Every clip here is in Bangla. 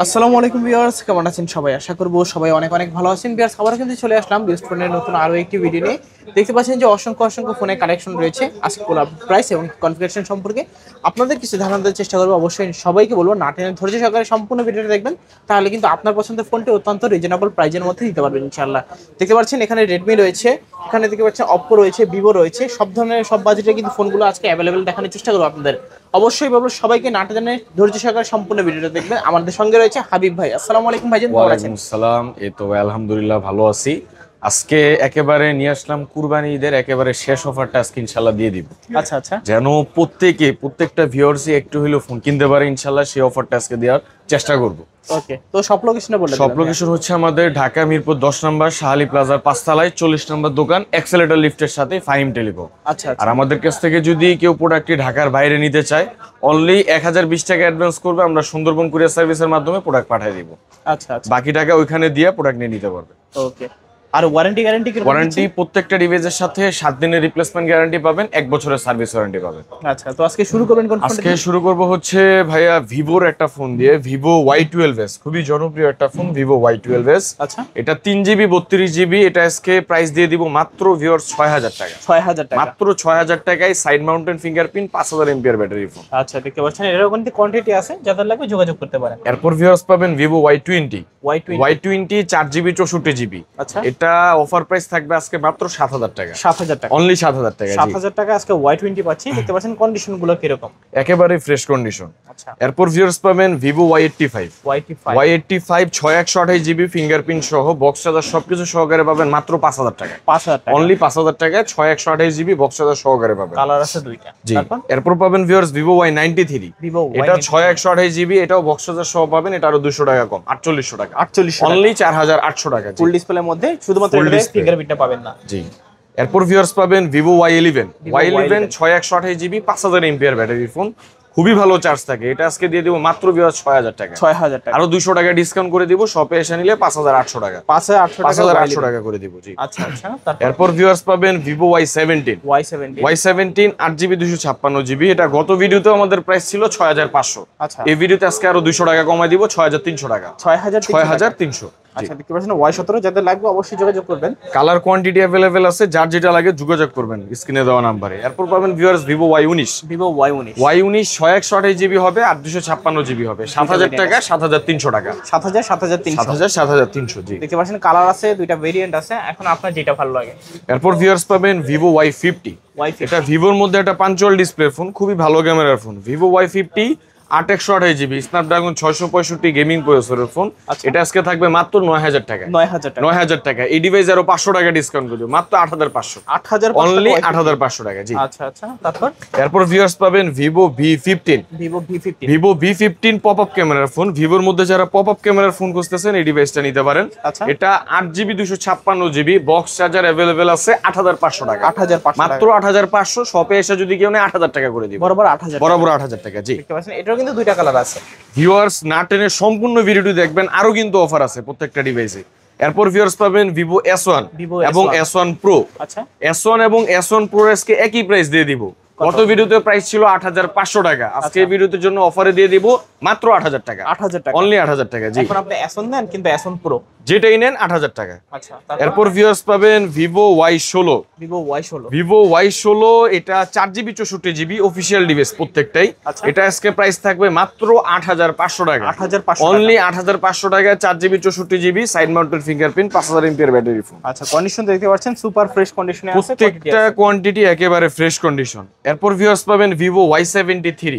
আসসালামু আলাইকুম ভিউয়ার্স, কেমন আছেন সবাই? আশা করব সবাই অনেক অনেক ভালো আছেন। ভিউয়ার্স, আবারও কিন্তু চলে আসলাম বেস্ট ফোনের নতুন আরো একটি ভিডিও নিয়ে। দেখতে পাচ্ছেন যে অসংখ্য অসংখ্য ফোনের কালেকশন রয়েছে। আজকে প্রাইস এবং কনফিগারেশন সম্পর্কে আপনাদের কিছু ধারণা দেওয়ার চেষ্টা করবো। অবশ্যই সবাইকে বলবো না টেনে ধৈর্য সহকারে সম্পূর্ণ ভিডিওটা দেখবেন, তাহলে কিন্তু আপনার পছন্দের ফোনটি অত্যন্ত রিজনেবল প্রাইজের মধ্যে দিতে পারবেন ইনশাআল্লাহ। দেখতে পাচ্ছেন এখানে রেডমি রয়েছে, এখানে দেখতে পাচ্ছেন অপ্পো রয়েছে, ভিভো রয়েছে। সব ধরনের সব বাজেটে কিন্তু ফোনগুলো আজকে অ্যাভেলেবেল দেখানোর চেষ্টা করবো আপনাদের। অবশ্যই বলবো সবাইকে না টেনে ধৈর্য সহকারে সম্পূর্ণ ভিডিওটা দেখবেন। আমাদের সঙ্গে রয়েছে হাবিব ভাই। আসসালামু আলাইকুম ভাইজান, ভালো আছেন? ওয়ালাইকুম আসসালাম। এই তো আলহামদুলিল্লাহ ভালো আছি। আজকে একেবারে নিয়ে আসলাম কুরবানি ঈদের একেবারে শেষ অফারটা আজকে ইনশাল্লাহ দিয়ে দিব। আচ্ছা আচ্ছা, যেন প্রত্যেকটা ভিউয়ার্সই একটু হইলেও ফোন কিনতে পারে ইনশাল্লাহ, সেই অফারটা আজকে দেওয়ার চেষ্টা করব। ওকে। তো সব লোকেশনে বললেন? সব লোকেশন হচ্ছে আমাদের ঢাকা মিরপুর 10 নম্বর শাহালি প্লাজার 5 তলায় 40 নম্বর দোকান, এক্সেলেটর লিফটের সাথে ফাহিম টেলিকম। আচ্ছা আর আচ্ছা, আমাদের কাছ থেকে যদি কেউ প্রোডাক্টটি ঢাকার বাইরে নিতে চায়, অনলি 1020 টাকা অ্যাডভান্স করবে, আমরা সুন্দরবন কুরিয়ার সার্ভিসের মাধ্যমে প্রোডাক্ট পাঠিয়ে দিব। আচ্ছা আচ্ছা, বাকি টাকা ওইখানে দিয়ে প্রোডাক্ট নিয়ে নিতে পারবে। ওকে। আর ওয়ারেন্টি গ্যারান্টি কি? ওয়ারেন্টি প্রত্যেকটা ডিভাইসের সাথে 7 দিনের রিপ্লেসমেন্ট গ্যারান্টি পাবেন, 1 বছরের সার্ভিস ওয়ারেন্টি পাবেন। আচ্ছা, তো আজকে শুরু করবেন কোন ফোন? আজকে শুরু করব হচ্ছে ভাইয়া ভিভোর একটা ফোন দিয়ে, ভিভো Y12s, খুবই জনপ্রিয় একটা ফোন ভিভো Y12s। আচ্ছা, এটা 3GB 32GB। এটা আজকে প্রাইস দিয়ে দিব মাত্র ভিউয়ার্স 6000 টাকা। 6000 টাকা মাত্র 6000 টাকায় সাইড মাউন্টেন ফিঙ্গারপ্রিন্ট 5000 এমপিআর ব্যাটারি ফোন। আচ্ছা, দেখতে পাচ্ছেন এর কিন্তু কোয়ান্টিটি আছে, যাদের লাগবে যোগাযোগ করতে পারেন। এরপর ভিউয়ার্স পাবেন Vivo Y20। Y20 4GB 64GB। আচ্ছা, এটা অফার প্রাইস থাকবে আজকে মাত্র 7000 টাকা। 7000 টাকা, অনলি 7000 টাকা। 7000 টাকা আজকে Y20 পাচ্ছি। দেখতে পাচ্ছেন কন্ডিশন গুলো কিরকম? একেবারে ফ্রেশ কন্ডিশন। আচ্ছা, এরপর ভিউয়ার্স পাবেন Vivo Y85। Y85 6128GB fingerprint সহ বক্স চার্জার সবকিছু সহকারে পাবেন মাত্র 5000 টাকা। 5000 টাকা, অনলি 5000 টাকায় 6128GB বক্স চার্জার সহকারে পাবেন। কালার আছে দুইটা। জি। তারপর এরপর পাবেন ভিউয়ার্স ভিভো Y93। ভিভো এটা 6128GB, এটাও বক্স চার্জার সহ পাবেন। এটা আরো 200 টাকা কম, 4800 টাকা। 4800 অনলি 4800 টাকা। জি। ফুল ডিসপ্লের মধ্যে, শুধুমাত্র Full এটা display। ফিঙ্গারপ্রিন্টটা পাবেন না। জি। এরপর ভিউয়ার্স পাবেন Vivo Y11। Vivo Y11 6128GB 5000 এমপিআর ব্যাটারি ফোন, খুবই ভালো চার্জ থাকে। এটা আজকে দিয়ে দিব মাত্র ভিউয়ার্স 6000 টাকা। 6000 টাকা, আরো 200 টাকা ডিসকাউন্ট করে দিব, শপে এসে নিলে 5800 টাকা। 5800 টাকা, 5800 টাকা করে দিব। জি। আচ্ছা আচ্ছা, তারপর এরপর ভিউয়ার্স পাবেন Vivo Y17। Y17 8GB 256GB। এটা গত ভিডিওতেও আমাদের প্রাইস ছিল 6500। আচ্ছা, এই ভিডিওতে আজকে আরো 200 টাকা কমাই দিব, 6300 টাকা। 6300। 6300। আচ্ছা, দেখতে পাচ্ছেন Y17, যাদের লাগবে অবশ্যই যোগাযোগ করবেন। কালার কোয়ান্টিটি अवेलेबल আছে, যার যেটা লাগে যোগাযোগ করবেন স্ক্রিনে দেওয়া নাম্বারে। এরপর পাবেন viewers Vivo Y19। Vivo Y19 6128GB হবে আর 256GB হবে। 7000 টাকা, 7300 টাকা। 7000 7300। 7300। জি। দেখতে পাচ্ছেন কালার আছে, দুইটা ভেরিয়েন্ট আছে, এখন আপনার যেটা ভালো লাগে। এরপর ভিউয়ার্স পাবেন ভিভো Y50। এটা ভিভোর মধ্যে একটা পাঞ্চুয়াল ডিসপ্লে ফোন, খুবই ভালো ক্যামেরার phone. Vivo Y50 8128GB Snapdragon 665 gaming প্রসেসরের ফোন। আচ্ছা। এটা আজকে থাকবে মাত্র 9000 টাকা। 9000 টাকা, 9000 টাকা। এই ডিভাইস আরো 500 টাকা ডিসকাউন্ট করে দিও, মাত্র 8500। 8500 অনলি 8500 টাকা। জি। আচ্ছা আচ্ছা, তারপর এরপর ভিউয়ার্স পাবেন Vivo V15। Vivo V15 Vivo V15 pop up ক্যামেরার ফোন। ভিভোর মধ্যে যারা পপ আপ ক্যামেরার ফোন খুঁজতেছেন এই ডিভাইসটা নিতে পারেন। আচ্ছা, এটা 8GB 256GB box charger available আছে, 8500 টাকা। 8500 মাত্র 8500। শপে এসে যদি কেউ নেয় 8000 টাকা করে দিব, বরাবর 8000 বরাবর 8000 টাকা। জি। দেখতে পাচ্ছেন এটাও কিন্তু দুইটা কালার আছে। ভিউয়ার্স না টেনে সম্পূর্ণ ভিডিওটি দেখবেন, আরো কিন্তু অফার আছে প্রত্যেকটা ডিভাইসে। এরপর ভিউয়ার্স পাবেন ভিভো S1 Vivo এবং S1 S1 Pro। আচ্ছা, S1 এবং S1 Pro আজকে একই প্রাইস দিয়ে দিব। গত ভিডিওতে প্রাইস ছিল 8500 টাকা, আজকে এই ভিডিওর জন্য অফারে দিয়ে দিব মাত্র 8000 টাকা। 8000 টাকা, অনলি 8000 টাকা। জি। এখন আপনি S1 নেন, কিন্তু S1 Pro। যেটাই নেন 8000 টাকা। আচ্ছা, এরপর ভিউয়ার্স পাবেন Vivo Y16। Vivo Y16 Vivo Y16 এটা 4GB 64GB অফিশিয়াল ডিভাইস প্রত্যেকটাই। আচ্ছা। এটা আজকে প্রাইস থাকবে মাত্র 8500 টাকা। 8500 অনলি 8500 টাকা। 4GB 64GB side mounted fingerprint 5000 এমপিআর ব্যাটারি ফোন। আচ্ছা, কন্ডিশন দেখতে পাচ্ছেন সুপার ফ্রেশ কন্ডিশনে আছে, প্রত্যেকটা কোয়ান্টিটি একেবারে ফ্রেশ কন্ডিশন। এরপর ভিউয়ার্স পাবেন Vivo Y73।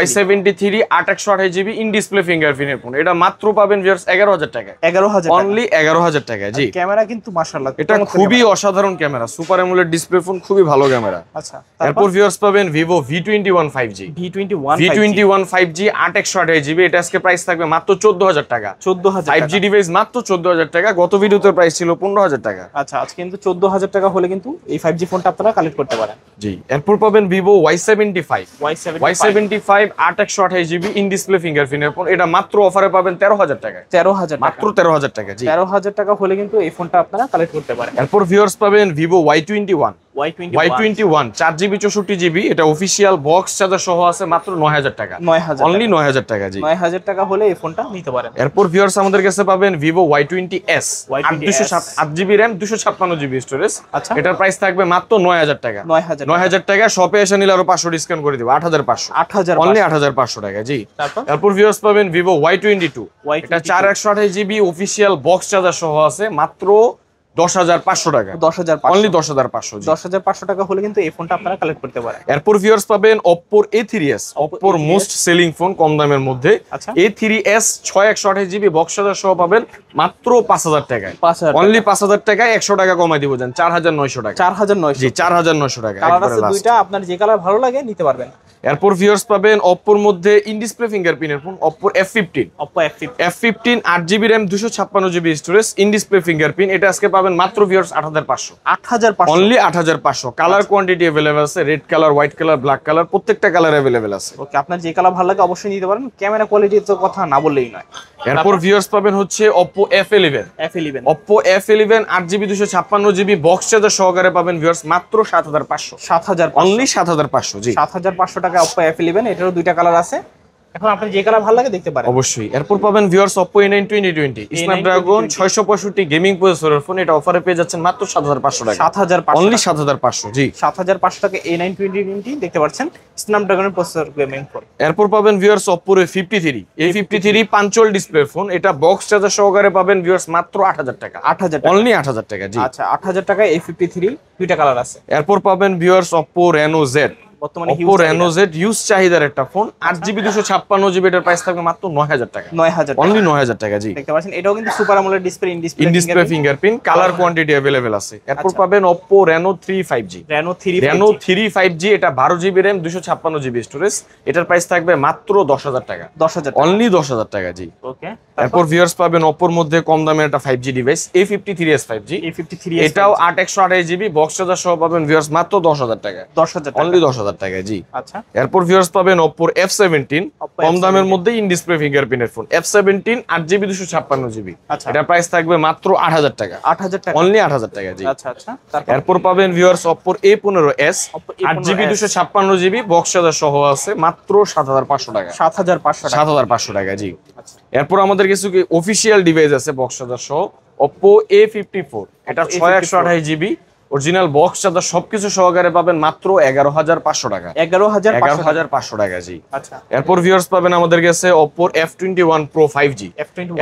Y73 8128GB in display ফিঙ্গারপ্রিন্টের ফোন। এটা মাত্র পাবেন ভিউয়ার্স 11000 টাকা। 11000 অনলি 11000 টাকা। জি। ক্যামেরা কিন্তু মাশাআল্লাহ এটা খুবই অসাধারণ camera, super AMOLED display phone, খুবই ভালো ক্যামেরা। আচ্ছা, এরপর ভিউয়ার্স পাবেন Vivo V21 5G। V21 5G 8128GB। এটা আজকে প্রাইস থাকবে মাত্র 14000 টাকা। 14000 5G ডিভাইস মাত্র 14000 টাকা। গত ভিডিওতে প্রাইস ছিল 15000 টাকা। আচ্ছা, আজকে কিন্তু 14000 টাকা হলে কিন্তু এই 5G ফোনটা আপনারা কালেক্ট করতে পারেন। জি। এরপর পাবেন Vivo Y75। Y75 8128GB in display ফিঙ্গারপ্রিন্টের ফোন। এটা মাত্র অফারে পাবেন 13000 টাকা। 13000 মাত্র 13000 টাকা। জি। 13000 টাকা হলে কিন্তু এই ফোনটা আপনারা কালেক্ট করতে পারেন। এরপর ভিউয়ার্স পাবেন Vivo Y21। Y21 4GB 64GB, এটা অফিশিয়াল বক্স চার্জার সহ আছে মাত্র 9000 টাকা। 9000 অনলি 9000 টাকা জি। 9000 টাকা হলে এই ফোনটা নিতে পারেন। এরপর ভিউয়ার্স আমাদের কাছে পাবেন Vivo Y20s 8GB RAM 256GB storage. আচ্ছা, এটার প্রাইস থাকবে মাত্র 9000 টাকা। 9000 টাকা, শপে এসে নিলে আরো 500 ডিসকাউন্ট করে দিব, 8500 অনলি 8500 টাকা জি। তারপর ভিউয়ার্স পাবেন Vivo Y22, এটা 4128GB অফিশিয়াল বক্স চার্জার সহ আছে মাত্র 10500 টাকা। 10500 অনলি 10500 জি। 10500 টাকা হলে কিন্তু এই ফোনটা আপনারা কালেক্ট করতে পারেন। এরপর ভিউয়ার্স পাবেন Oppo A3s, Oppo most selling phone কম দামের মধ্যে। আচ্ছা, A3s 6128GB বক্স চার্জার সহ পাবেন মাত্র 5000 টাকায়। 5000 অনলি 5000 টাকায় 100 টাকা কমাই দিব জান, 4900 টাকা। 4900 জি 4900 টাকা কালার একবারে আছে লাস্ট। দুইটা, আপনার যে কালার ভালো লাগে নিতে পারবেন। এরপর ভিউয়ার্স পাবেন Oppo এর মধ্যে ইন ডিসপ্লে ফিঙ্গারপ্রিন্টের phone Oppo F15, Oppo F15 8GB RAM 256GB storage in display fingerprint. এটা আজকে পাবেন মাত্র viewers 8500 only 8500। Colour quantity available আছে, red colour, white colour, black colour, প্রত্যেকটা কালার अवेलेबल আছে। ওকে, আপনার যে কালার ভালো লাগে অবশ্যই নিতে পারেন। ক্যামেরা কোয়ালিটির তো কথা না বললেই নয়। এরপর ভিউয়ার্স পাবেন হচ্ছে Oppo F11, Oppo F11 8GB 256GB box charger সহকারে পাবেন ভিউয়ার্স মাত্র 7500 অনলি 7500 জি। 7500 টাকা Oppo F11, এটারও দুইটা কালার আছে। এখন আপনি যে কালার ভালো লাগে দেখতে পারেন অবশ্যই। এরপর পাবেন viewers Oppo A9 2020 Snapdragon 665 gaming প্রসেসরের ফোন। এটা অফারে পেয়ে যাচ্ছেন মাত্র 7500 টাকা। 7500 অনলি 7500 জি। 7500 টাকা A9 2020 দেখতে পাচ্ছেন, স্ন্যাপড্রাগনের প্রসেসর গেমিং ফোন। এরপর পাবেন viewers Oppo A53 পাঞ্চল display phone. এটা বক্স চার্জার সহকারে পাবেন ভিউয়ার্স মাত্র 8000 টাকা। 8000 অনলি 8000 টাকা জি। আচ্ছা, 8000 টাকা A53, দুইটা কালার আছে। এরপর পাবেন ভিউয়ার্স Oppo Reno Z, বর্তমানে Oppo Reno Z ইউজ চাহিদার একটা ফোন। 8GB 256GB, এটার প্রাইস থাকবে মাত্র 9000 টাকা। 9000 অনলি 9000 টাকা জি। দেখতে পাচ্ছেন, এটাও কিন্তু super AMOLED display, in display fingerprint, colour quantity available আছে। এরপর পাবেন Oppo Reno 3 5G, Reno 3 5G, এটা 12GB RAM 256GB স্টোরেজ। এটার প্রাইস থাকবে মাত্র 10000 টাকা। 10000 অনলি 10000 টাকা জি। ওকে, এরপর ভিউয়ার্স পাবেন Oppo এর মধ্যে কম দামের একটা 5G ডিভাইস A53s 5G, এটাও 8128GB বক্স চার্জার সহ পাবেন ভিউয়ার্স মাত্র 10000 টাকা। 10000 অনলি 10000 টাকা জি। আচ্ছা, এরপর ভিউয়ার্স পাবেন Oppo F17 কম দামের মধ্যে ইন ডিসপ্লে ফিঙ্গারপ্রিন্টের ফোন F17 8GB 256GB, এটার প্রাইস থাকবে মাত্র 8000 টাকা। 8000 টাকা অনলি 8000 টাকা জি। আচ্ছা আচ্ছা। এরপর পাবেন viewers Oppo A15s 8GB 256GB box charger সহ আছে মাত্র 7500 টাকা। 7500 টাকা জি। এরপর আমাদের কিছু অফিশিয়াল ডিভাইস আছে বক্স চার্জার সহ Oppo A54, এটা 6128GB অরিজিনাল বক্স চার্জার সবকিছু সহকারে পাবেন মাত্র 11500 টাকা। 11500 টাকা জি। আচ্ছা, এরপর ভিউয়ার্স পাবেন আমাদের কাছে Oppo F21 Pro 5G,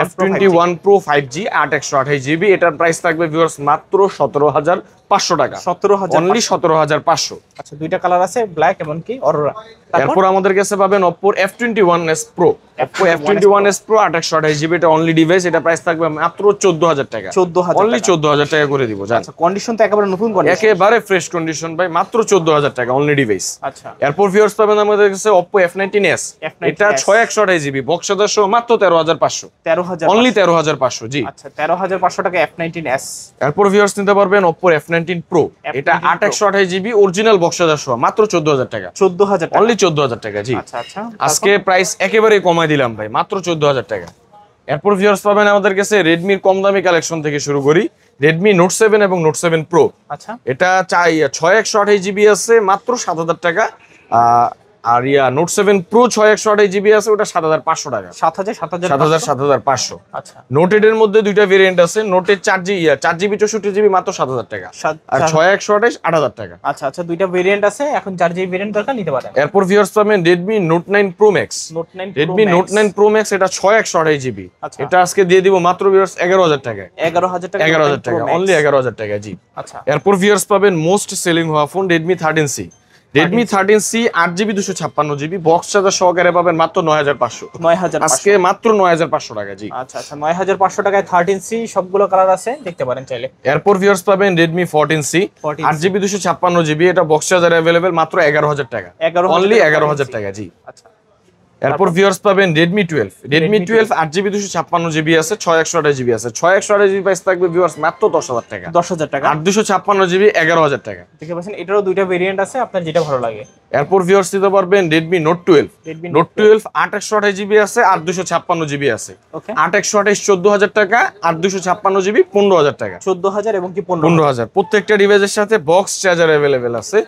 F21 Pro 5G 8128GB, এটার প্রাইস থাকবে ভিউয়ার্স মাত্র 17500 টাকা। 17000 অনলি 17500। আচ্ছা, দুইটা কালার আছে, ব্ল্যাক এবং কি অরোরা। এরপর আমাদের কাছে পাবেন Oppo F21s Pro, Oppo F21s Pro 8128GB, এটা অনলি ডিভাইস, এটা প্রাইস থাকবে মাত্র 14000 টাকা। 14000 অনলি 14000 টাকা করে দিব জান। আচ্ছা, কন্ডিশন তো একেবারে নতুন কন্ডিশন, একেবারে ফ্রেশ কন্ডিশন ভাই, মাত্র 14000 টাকা অনলি ডিভাইস। আচ্ছা, এরপর ভিউয়ার্স পাবেন আমাদের কাছে Oppo F19s, এটা 6128GB বক্স চার্জার সহ মাত্র 13500। অনলি 13500 জি। আচ্ছা, 13500 টাকা F19s। এরপর ভিউয়ার্স নিতে পারবেন Oppo F19 Pro, এটা 8128GB অরিজিনাল বক্স চার্জার সহ মাত্র 14000 টাকা। 14000 টাকা অনলি 14000 টাকা জি। আচ্ছা আচ্ছা, আজকে প্রাইস একেবারে কমাই দিলাম ভাই, মাত্র 14000 টাকা। এরপর ভিউয়ার্স পাবেন আমাদের কাছে Redmi এর কম দামি কালেকশন থেকে শুরু করি। Redmi Note 7 এবং Note 7 Pro, আচ্ছা, এটা 6128GB আছে মাত্র 7000 টাকা। আর Note 7 Pro 6128GB আছে, ওটা 7500 টাকা। 7500। আচ্ছা, Note 8 এর মধ্যে দুইটা ভেরিয়েন্ট আছে, Note 8 4GB 64GB মাত্র 7000 টাকা, আর 6128 8000 টাকা। আচ্ছা আচ্ছা, দুইটা ভেরিয়েন্ট আছে, এখন যার যে ভেরিয়েন্ট দরকার নিতে পারেন। এরপর ভিউয়ার্স পাবেন Redmi Note 9 Pro Max, Redmi Note 9 Pro Max, এটা 6128GB, এটা আজকে দিয়ে দিব মাত্র ভিউয়ার্স 11000 টাকা। 11000 টাকা অনলি 11000 টাকা জি। আচ্ছা, এরপর ভিউয়ার্স পাবেন মোস্ট সেলিং হওয়া phone Redmi 13C, Redmi 13C 8GB 256GB box charger সহকারে পাবেন মাত্র 9500। আজকে মাত্র 9500 টাকা জি। আচ্ছা আচ্ছা, 9500 টাকায় 13C, সবগুলো কালার আছে, দেখতে পারেন চাইলে। এরপর ভিউয়ার্স পাবেন Redmi 14C 8GB 256GB, এটা বক্স চার্জার अवेलेबल মাত্র 11000 টাকা। অনলি 11000 টাকা জি। আচ্ছা, এরপর ভিউয়ার্স পাবেন Redmi 12 8GB 256GB আছে 6128GB আছে 6128GB প্রাইস থাকবে ভিউয়ার্স মাত্র 10000 টাকা 10000 টাকা। 8256GB 11000 টাকা। দেখতে পাচ্ছেন এটারও দুইটা ভেরিয়েন্ট আছে, আপনার যেটা ভালো লাগে। এরপর ভিউয়ার্স নিতে পারবেন Redmi Note 12 8128GB আছে 8256GB আছে। ওকে 8128 14000 টাকা 8256GB 15000 টাকা। 14000 এবং কি 15000 প্রত্যেকটা ডিভাইসের সাথে বক্স চার্জার अवेलेबल আছে।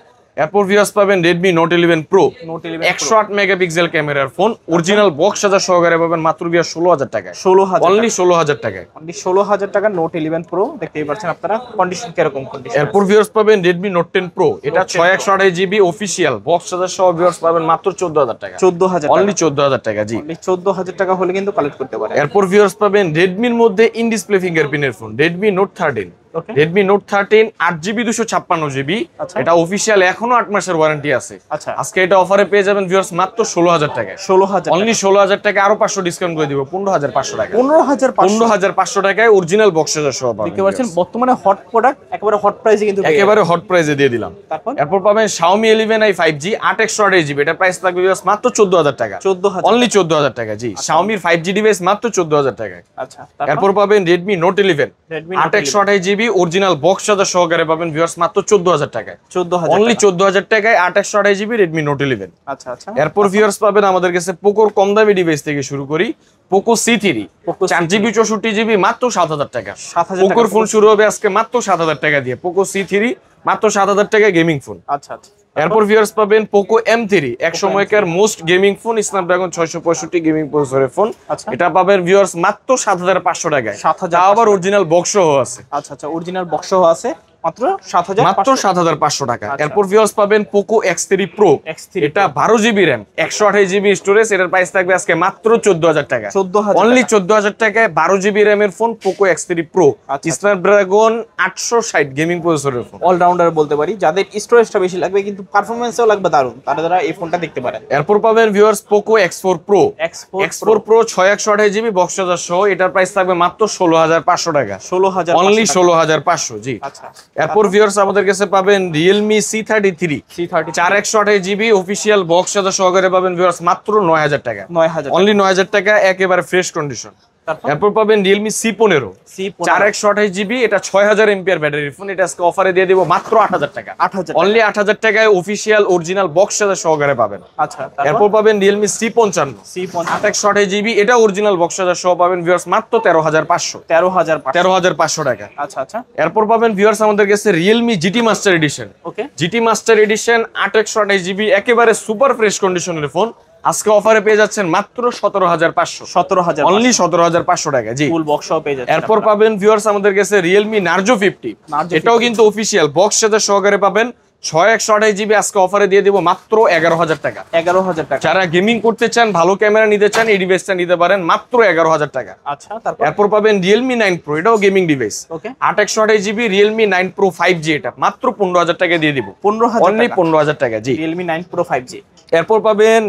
এরপর ভিউয়ার্স পাবেন Redmi Note 11 Pro 108 মেগাপিক্সেল ক্যামেরার ফোন, অরিজিনাল বক্স চার্জার সহকারে পাবেন মাত্র 16000 টাকায়। 16000 অনলি 16000 টাকায়। অনলি 16000 টাকা Note 11 Pro দেখতেই পাচ্ছেন আপনারা। কন্ডিশন কি রকম কন্ডিশন? এরপর ভিউয়ার্স পাবেন Redmi Note 10 Pro, এটা 6128GB অফিশিয়াল বক্স চার্জার সহ ভিউয়ার্স পাবেন মাত্র 14000 টাকা। 14000 অনলি 14000 টাকা জি। অনলি 14000 টাকা হলে কিন্তু কালেক্ট করতে পারেন। এরপর ভিউয়ার্স পাবেন Redmi এর মধ্যে ইন ডিসপ্লে ফিঙ্গারপ্রিন্টের phone Redmi Note 13 okay Redmi Note 13 8GB 256GB, এটা অফিশিয়াল এখনো 8 মাসের ওয়ারেন্টি আছে। আচ্ছা আজকে এটা অফারে পেয়ে যাবেন ভিউয়ার্স মাত্র 16000 টাকায়। 16000 অনলি 16000 টাকা, আরো 500 ডিসকাউন্ট করে দিব 15500 টাকা। 15500 টাকায় অরিজিনাল বক্স চার্জার সহ পাবেন। দেখতে পাচ্ছেন বর্তমানে হট প্রোডাক্ট, একেবারে হট প্রাইসে কিন্তু একেবারে হট প্রাইসে দিয়ে দিলাম। তারপর এরপর পাবেন Xiaomi 11i 5G 8128GB, এটা প্রাইস থাকবে ভিউয়ার্স মাত্র 14000 টাকা। 14000 অনলি 14000 টাকা জি। Xiaomi 5G ডিভাইস মাত্র 14000 টাকায়। আচ্ছা এরপর পাবেন Redmi Note 11 8128GB original box charger সহকারে পাবেন ভিউয়ার্স মাত্র 14000 টাকায়। 14000 অনলি 14000 টাকায় 8128GB Redmi Note 11। আচ্ছা আচ্ছা এরপর ভিউয়ার্স পাবেন আমাদের কাছে পোকোর কম দামি ডিভাইস থেকে শুরু করি। পোকো C3 4GB 64GB মাত্র 7000 টাকা। পোকোর ফোন শুরু হবে আজকে মাত্র 7000 টাকা দিয়ে। পোকো C3 মাত্র 7000 টাকায় গেমিং ফোন। আচ্ছা আচ্ছা। এরপর ভিউয়ার্স পাবেন পোকো M3, এক সময়কার most gaming phone, Snapdragon 665 gaming প্রসেসরের ফোন। এটা পাবেন ভিউয়ার্স মাত্র 7500 টাকায়। 7000 আবার অরিজিনাল বক্স সহ আছে। আচ্ছা আচ্ছা, অরিজিনাল বক্স সহ আছে মাত্র 7500 মাত্র 7500 টাকা। এরপর ভিউয়ার্স পাবেন পোকো X3 Pro, এটা 12GB RAM 128GB স্টোরেজ, এটার প্রাইস থাকবে আজকে মাত্র 14000 টাকা। 14000 অনলি 14000 টাকায় 12GB RAM এর phone Poco X3 Pro, Snapdragon 860 gaming প্রসেসরের ফোন। অলরাউন্ডার বলতে পারি, যাদের স্টোরেজটা বেশি লাগবে কিন্তু পারফরম্যান্সও লাগবে দারুণ, তারা এই ফোনটা দেখতে পারেন। এরপর পাবেন viewers Poco X4 Pro Pro 6128GB box charger সহ, এটার প্রাইস থাকবে মাত্র 16500 টাকা। 16000 অনলি 16500 জি। আচ্ছা। এরপর ভিউয়ার্স আমাদের কাছে পাবেন Realme C33 4128GB official box charger সহকারে পাবেন ভিউয়ার্স মাত্র 9000 টাকা। 9000 অনলি 9000 টাকা, একেবারে ফ্রেশ কন্ডিশন। এরপর পাবেন Realme C15 4128GB, এটা 6000 mAh ব্যাটারি ফোন, এটা আজকে অফারে দিয়ে দেব মাত্র 8000 টাকা। অনলি 8000 টাকায় অফিশিয়াল অরিজিনাল বক্স চার্জার সহকারে পাবেন। আচ্ছা। এরপর পাবেন Realme C55 8128GB, এটা অরিজিনাল বক্স চার্জার সহ পাবেন ভিউয়ার্স মাত্র 13500 টাকা। আচ্ছা আচ্ছা। এরপর পাবেন ভিউয়ার্স আমাদের কাছে Realme GT Master Edition GT Master Edition 8128GB, একেবারে সুপার ফ্রেশ কন্ডিশনের ফোন, আজকে অফারে পেয়ে যাচ্ছেন মাত্র 17500 অনলি 17500 টাকা জি। ফুল বক্স সহ পেয়ে যাচ্ছেন। এরপর পাবেন ভিউয়ার্স আমাদের কাছে Realme Narzo 50, এটাও কিন্তু অফিশিয়াল বক্স চার্জার সহকারে পাবেন 6128GB, আজকে অফারে দিয়ে দেব মাত্র 11000 টাকা। 11000 টাকা। যারা গেমিং করতে চান, ভালো ক্যামেরা নিতে চান, এই ডিভাইসটা নিতে পারেন মাত্র 11000 টাকা। আচ্ছা। এরপর পাবেন Realme 9 Pro, এটাও gaming device 8128GB Realme 9 Pro 5G, এটা মাত্র 15000 টাকা দিয়ে দিব। 15000 অনলি 15000 টাকা জি। Realme 9 Pro 5G। এরপর পাবেন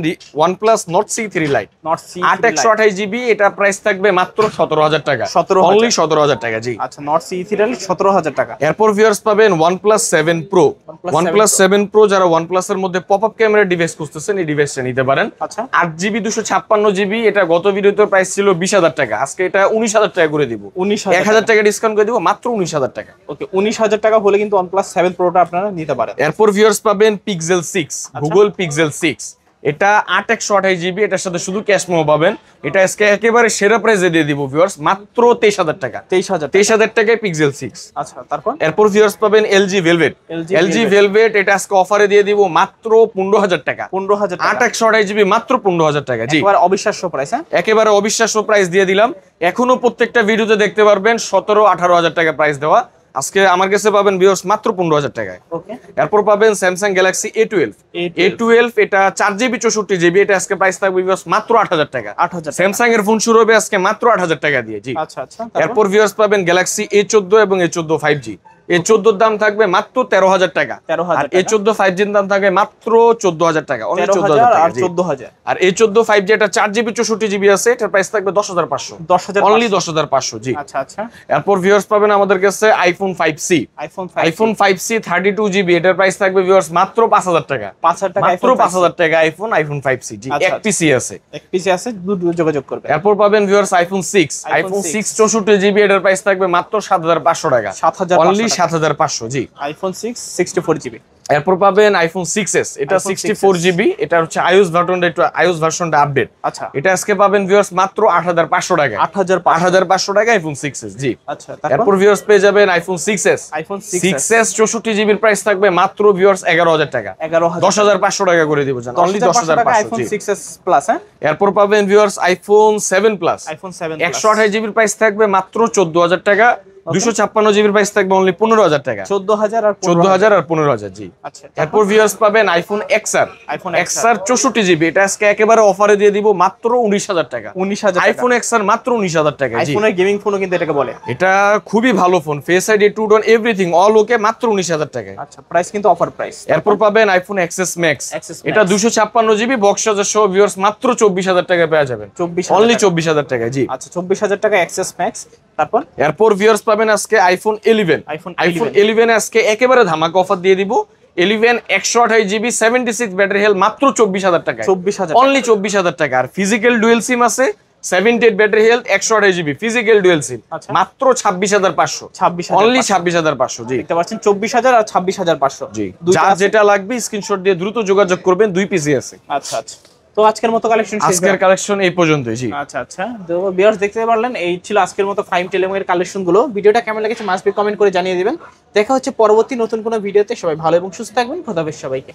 OnePlus Nord C3 Lite 8128GB, এটা প্রাইস থাকবে মাত্র 17000 টাকা। অনলি 17000 টাকা জি। আচ্ছা, Nord C3 Lite 17000 টাকা। এরপর ভিউয়ার্স পাবেন OnePlus 7 Pro OnePlus 7 Pro, যারা OnePlus এর মধ্যে পপআপ ক্যামেরা ডিভাইস খুঁজতেছেন, এই ডিভাইসটা নিতে পারেন। আচ্ছা। 8GB 256GB, এটা গত ভিডিওতে প্রাইস ছিল 20000 টাকা, আজকে এটা 19000 টাকা করে দিব। 1000 টাকা ডিসকাউন্ট করে দিব, মাত্র 19000 টাকা। ওকে, 19000 টাকা হলে কিন্তু OnePlus 7 Pro টা আপনারা নিতে পারেন। এরপর ভিউয়ার্স পাবেন Pixel 6 Google Pixel 6, এটা 8128GB, এটার সাথে শুধু ক্যাশ মেমো পাবেন। এটা আজকে একেবারে সেরা প্রাইসে দিয়ে দিব ভিউয়ার্স, মাত্র 23000 টাকা। 23000 টাকায় Pixel 6। আচ্ছা, তারপর এরপর ভিউয়ার্স পাবেন LG Velvet এটা আজকে অফারে দিয়ে দিব মাত্র 15000 টাকা। 8128GB মাত্র 15000 টাকা জি। একেবারে অবিশ্বাস্য প্রাইস। হ্যাঁ, একেবারে অবিশ্বাস্য প্রাইস দিয়ে দিলাম। এখনো প্রত্যেকটা ভিডিওতে দেখতে পারবেন 17-18000 টাকা প্রাইস দেওয়া, আজকে আমার কাছে পাবেন ভিউয়ার্স মাত্র 15000 টাকায়। ওকে। এরপর পাবেন Samsung Galaxy A12 এটা 4GB 64GB, এটা আজকে প্রাইস থাকবে ভিউয়ার্স মাত্র 8000 টাকা। স্যামসাং এর ফোন শুরু হবে আজকে মাত্র 8000 টাকা দিয়ে জি। আচ্ছা আচ্ছা। এরপর ভিউয়ার্স পাবেন Galaxy A14 এবং A14 5G, এই 14 দাম থাকবে মাত্র 13,000 টাকা। 13,000 আর এই 14 5G এর দাম থাকবে মাত্র 14,000 টাকা। অনলি 14,000 14,000 আর 14,000। আর এই 14 5G এটা 4GB 64GB আছে, এটার প্রাইস থাকবে 10,500। 10,500 অনলি 10,500 জি। আচ্ছা আচ্ছা। এরপর ভিউয়ার্স পাবেন আমাদের কাছে iPhone 5C। IPhone 5C 32GB, এটার প্রাইস থাকবে ভিউয়ার্স মাত্র 5,000 টাকা। 5,000 টাকা মাত্র 5,000 টাকা আইফোন 5C জি। এক পিসি আছে, এক পিসি আছে, যোগাযোগ করবে। এরপর পাবেন ভিউয়ার্স আইফোন 6। আইফোন 6 64GB, এটার প্রাইস থাকবে মাত্র 7,500 টাকা। 7,500 অনলি 7,500 জি। IPhone 6 64GB। এরপর পাবেন আইফোন 6s, এটা 64GB, এটা হচ্ছে iOS ভার্সনটা আপডেট। আচ্ছা, এটা আজকে পাবেন ভিউয়ার্স মাত্র 8,500 টাকা। 8,500 টাকা আইফোন 6s জি। আচ্ছা, এরপর ভিউয়ার্স পেয়ে যাবেন iPhone 6s। IPhone 6s 64GB এর প্রাইস থাকবে মাত্র ভিউয়ার্স 11,000 টাকা। 11,500 টাকা করে দিব জান, অনলি 10,500 আইফোন জি। 6s plus. হ্যাঁ, এরপর পাবেন viewers iPhone 7 plus. IPhone 7 128GB এর প্রাইস থাকবে মাত্র 14,000 টাকা। 256GB এর প্রাইস থাকবে অনলি 15,000 টাকা। 14,000 আর 14,000 আর 15,000 জি। আচ্ছা, এরপর ভিউয়ার্স পাবেন iPhone XR। IPhone XR 64GB, এটা আজকে একেবারে অফারে দিয়ে দিব মাত্র 19,000 টাকা। 19,000 আইফোন XR মাত্র 19,000 টাকা জি। আইফোনের গেমিং ফোনও কিন্তু এটাকে বলে। এটা খুবই ভালো phone, face ID, two tone, everything all okay, মাত্র 19,000 টাকা। আচ্ছা, প্রাইস কিন্তু অফার প্রাইস। এরপর পাবেন আইফোন XS Max। এটা 256GB বক্স চার্জার সহ ভিউয়ার্স মাত্র 24,000 টাকা পেয়ে যাবেন। 24,000 অনলি 24,000 টাকা জি। আচ্ছা, 24,000 টাকা এক্সএস ম্যাক্স। তারপর এরপর ভিউয়ার্স পাবেন আজকে আইফোন 11। আইফোন আইফোন 11 আজকে একেবারে ধামাকা অফার দিয়ে দিব। 11 128GB 76 ব্যাটারি হেলথ মাত্র 24,000 টাকা। 24,000 অনলি 24,000 টাকা। আর ফিজিক্যাল ডুয়েল সিম আছে 78 battery health 128GB physical dual SIM মাত্র 26,500। 26,000 অনলি 26,500 জি। দেখতে পাচ্ছেন 24,000 আর 26,500 জি। যার যেটা লাগবে স্ক্রিনশট দিয়ে দ্রুত যোগাযোগ করবেন, দুই পিসি আছে। আচ্ছা আচ্ছা। তো আজকের মতো কালেকশন শেষ। আজকের কালেকশন এই পর্যন্তই জি। আচ্ছা আচ্ছা। তো ভিউয়ার্স দেখতে পারলেন, এই ছিল আজকের মতো ফাইম টেলিকম এর কালেকশন গুলো। ভিডিওটা কেমন লেগেছে মাস্ট বি কমেন্ট করে জানিয়ে দিবেন। দেখা হচ্ছে পরবর্তী নতুন কোনো ভিডিওতে। সবাই ভালো এবং সুস্থ থাকবেন। খোদা হাফেজ সবাইকে।